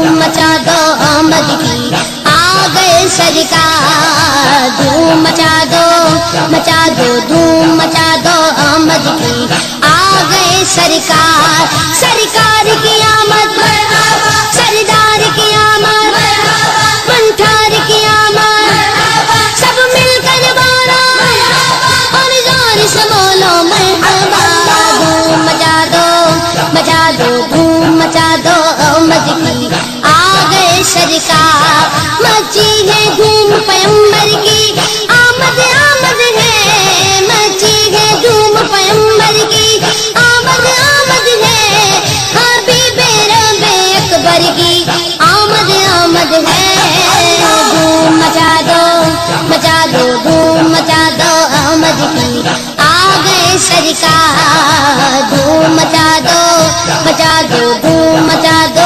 دھوم مچا دو آمد کی، آ گئے سرکار، دھوم مچا دو دھوم مچا دو آمد کی، آ گئے سرکار، سرکار کی آمد، سردار کی آمد، منٹھار کی آمد، سب مل کر بولو اور زور سے بولو مرحبا، دھوم مچا دو دھوم مچا دو آمد کی، آ گئے سرکار، مچی ہے دھوم پیغمبر کی، آمد آمد ہے، مچی ہے دھوم پیغمبر کی، آمد آمد ہے، حبیب رب اکبر کی، آمد آمد ہے، دھوم مچا دو دھوم مچا دو آمد کی، آ گئے سرکار، دھوم مچا دو دھوم مچا دو